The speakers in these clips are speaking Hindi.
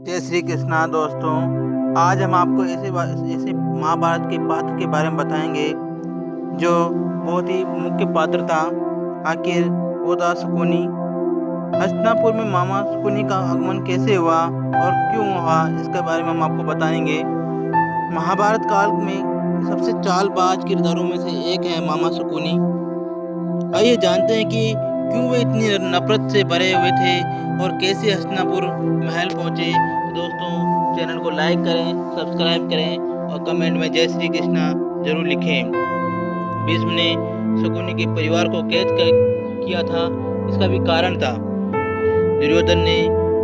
जय श्री कृष्णा दोस्तों। आज हम आपको ऐसे महाभारत के पात्र के बारे में बताएंगे जो बहुत ही मुख्य पात्र था। आखिर वो था शकुनी। हस्तिनापुर में मामा शकुनी का आगमन कैसे हुआ और क्यों हुआ, इसके बारे में हम आपको बताएंगे। महाभारत काल में सबसे चालबाज किरदारों में से एक है मामा शकुनी। आइए जानते हैं कि क्यों वे इतनी नफरत से भरे हुए थे और कैसे हस्तिनापुर महल पहुंचे। तो दोस्तों, चैनल को लाइक करें, सब्सक्राइब करें और कमेंट में जय श्री कृष्णा जरूर लिखें। भीष्म ने शकुनी के परिवार को कैद किया था, इसका भी कारण था। दुर्योधन ने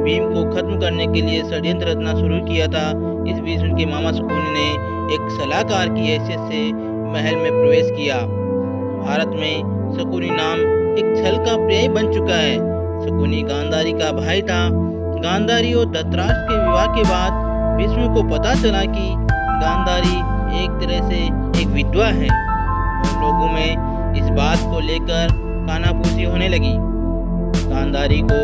भीम को खत्म करने के लिए षड्यंत्र रचना शुरू किया था। इस बीच उनके मामा शकुनी ने एक सलाहकार की हैसियत से महल में प्रवेश किया। भारत में शकुनी नाम एक छल का पर्याय बन चुका है। शकुनी गांधारी का भाई था। गांधारी और धृतराष्ट्र के विवाह के बाद भीष्म को पता चला कि गांधारी एक तरह से एक विधवा है और लोगों में इस बात को लेकर कानाफूसी होने लगी। गांधारी को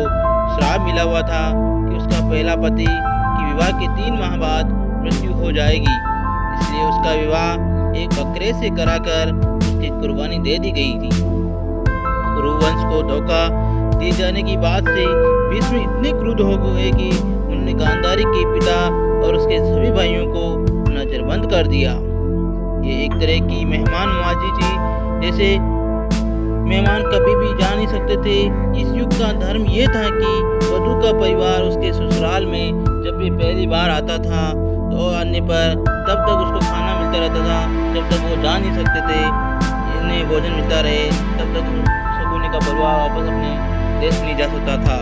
श्राप मिला हुआ था कि उसका पहला पति की विवाह के 3 माह बाद मृत्यु हो जाएगी, इसलिए उसका विवाह एक बकरे से कराकर उसकी कुर्बानी दे दी गई थी। कुरुवंश को धोखा दिए जाने की बात से भीष्म इतने क्रुद्ध हो गए कि उन्होंने गांधारी के पिता और उसके सभी भाइयों को नजरबंद कर दिया। ये एक तरह की मेहमान नवाजी थी, जैसे मेहमान कभी भी जा नहीं सकते थे। इस युग का धर्म ये था कि वधू का परिवार उसके ससुराल में जब भी पहली बार आता था तो आने पर तब तक उसको खाना मिलता रहता था, जब तक वो जा नहीं सकते थे, इन्हें भोजन मिलता रहे, तब तक शकुनी का परिवार वापस अपने देश नहीं जा सकता था।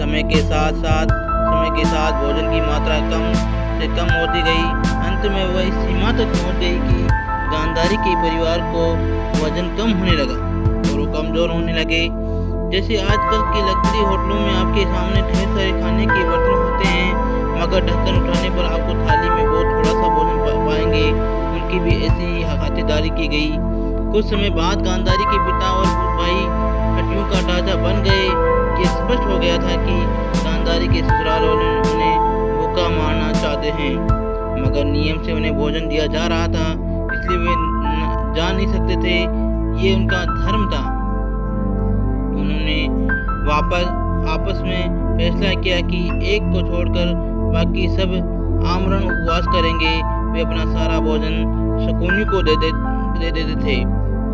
समय के साथ भोजन की मात्रा कम से कम होती गई। अंत में वह इस सीमा तक पहुंच गई कि गांधारी के परिवार को वजन कम होने लगा और वो कमजोर होने लगे। जैसे आजकल के लग्जरी होटलों में आपके सामने ढेर सारे खाने के बर्तन होते हैं, मगर ढक्कन उठाने पर आपको थाली में बहुत थोड़ा सा भोजन पाएंगे। उनकी भी ऐसी ही खातिरदारी की गई। कुछ समय बाद गांधारी के पिता और भाई हड्डियों का ढांचा बन गए। ये स्पष्ट हो गया था कि गांधारी के ससुराल वाले उन्हें भूखा मारना चाहते हैं, मगर नियम से उन्हें भोजन दिया जा रहा था, इसलिए वे जा नहीं सकते थे। ये उनका धर्म था। उन्होंने आपस में फैसला किया कि एक को छोड़कर बाकी सब आमरण उपवास करेंगे। वे अपना सारा भोजन शकुनी को दे देते थे,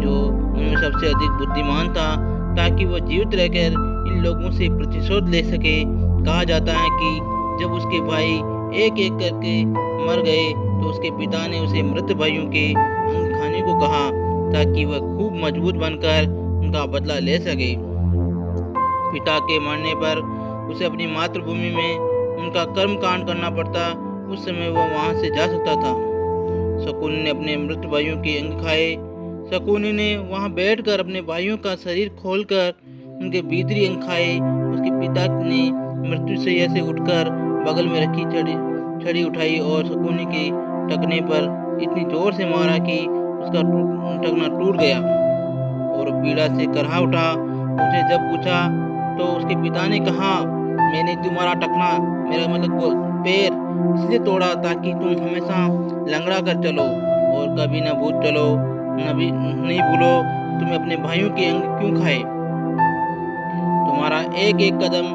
जो उनमें सबसे अधिक बुद्धिमान था, ताकि वह जीवित रहकर इन लोगों से प्रतिशोध ले सके। कहा जाता है कि जब उसके भाई एक एक करके मर गए तो उसके पिता ने उसे मृत भाइयों के अंग खाने को कहा, ताकि वह खूब मजबूत बनकर उनका बदला ले सके। पिता के मरने पर उसे अपनी मातृभूमि में उनका कर्म कांड करना पड़ता। उस समय वह वहां से जा सकता था। शकुनी ने अपने मृत भाइयों के अंग खाए। शकुनी ने वहां बैठकर अपने भाइयों का शरीर खोलकर उनके भीतरी अंग खाए। उसके पिता ने मृत्युशैया से उठकर बगल में रखी छड़ी उठाई और शकुनी के टखने पर इतनी जोर से मारा कि उसका टखना टूट गया और पीड़ा से करहा उठा। उसे जब पूछा तो उसके पिता ने कहा, मैंने तुम्हारा टखना, मेरा मतलब पैर, इसलिए तोड़ा ताकि तुम हमेशा लंगड़ा कर चलो और कभी न नहीं भूलो तुम्हें अपने भाइयों के अंग क्यों खाए। तुम्हारा एक एक कदम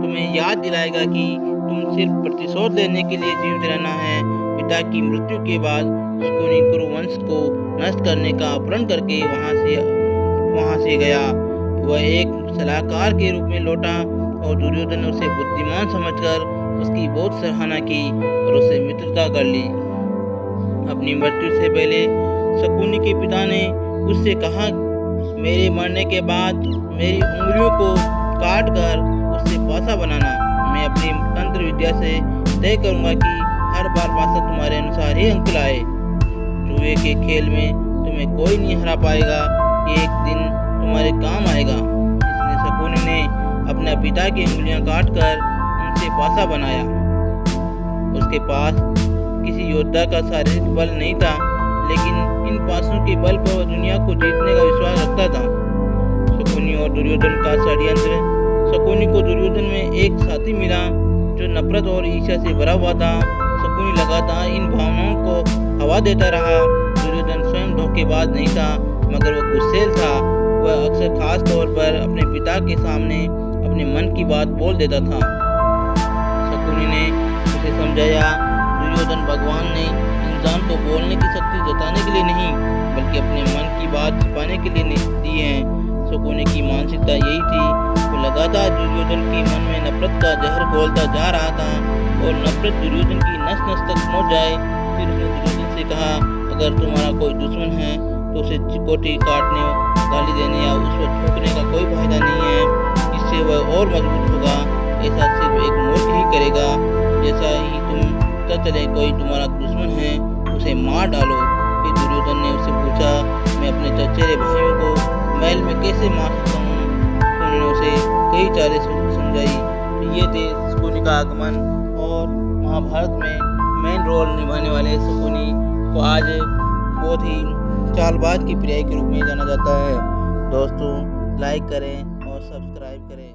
तुम्हें याद दिलाएगा कि तुम सिर्फ प्रतिशोध लेने के लिए जीवित रहना है। पिता की मृत्यु के बाद शकुनी कुरुवंश को नष्ट करने का प्रण करके वहां से गया। वह एक सलाहकार के रूप में लौटा और दुर्योधन ने उसे बुद्धिमान समझकर उसकी बहुत सराहना की और उससे मित्रता कर ली। अपनी मृत्यु से पहले शकुनी के पिता ने उससे कहा, मेरे मरने के बाद मेरी उंगलियों को काट कर उससे पासा बनाना। मैं अपनी तंत्र विद्या से तय करूंगा कि हर बार पासा तुम्हारे अनुसार ही अंक लाए। जुए के खेल में तुम्हें कोई नहीं हरा पाएगा, एक दिन तुम्हारे काम आएगा। इसलिए शकुनी ने अपने पिता की उंगलियां काटकर उनसे पासा बनाया। उसके पास किसी योद्धा का शारीरिक बल नहीं था, लेकिन इन पासों के बल पर वह दुनिया को जीतने का विश्वास रखता था। शकुनी और दुर्योधन का षड्यंत्र। शकुनी को दुर्योधन में एक साथी मिला जो नफरत और ईर्ष्या से भरा हुआ था। शकुनी लगातार इन भावनाओं को हवा देता रहा। दुर्योधन स्वयं धोखेबाज नहीं था, मगर वो गुस्सैल था। वह अक्सर खास तौर पर अपने पिता के सामने अपने मन की बात बोल देता था। शकुनी ने उसे समझाया, दुर्योधन, भगवान ने इंसान को बोलने की शक्ति जताने के लिए नहीं, बल्कि अपने मन की बात छिपाने के लिए दी है। शकुनी की मानसिकता यही थी। वो लगातार दुर्योधन के मन में नफरत का जहर घोलता जा रहा था और नफरत दुर्योधन की नस नस तक पहुंच जाए। फिर उसने दुर्योधन से कहा, अगर तुम्हारा कोई दुश्मन है तो उसे चिकोटी काटने, गाली देने या उस पर थूकने का कोई फायदा नहीं है। इससे वह और मजबूत होगा। ऐसा सिर्फ एक मूर्ख ही करेगा। जैसा ही तुम पता चले कोई तुम्हारा दुश्मन है, उसे मार डालो। फिर दुर्योधन ने उससे पूछा, मैं अपने चचेरे भाइयों को महल में कैसे मार सकता हूँ? उन्होंने उसे कई चालें समझाई। ये थे शकुनी का आगमन, और महाभारत में मेन रोल निभाने वाले शकुनी को आज बहुत ही चालबाज की पर्याय के रूप में जाना जाता है। दोस्तों, लाइक करें और सब्सक्राइब करें।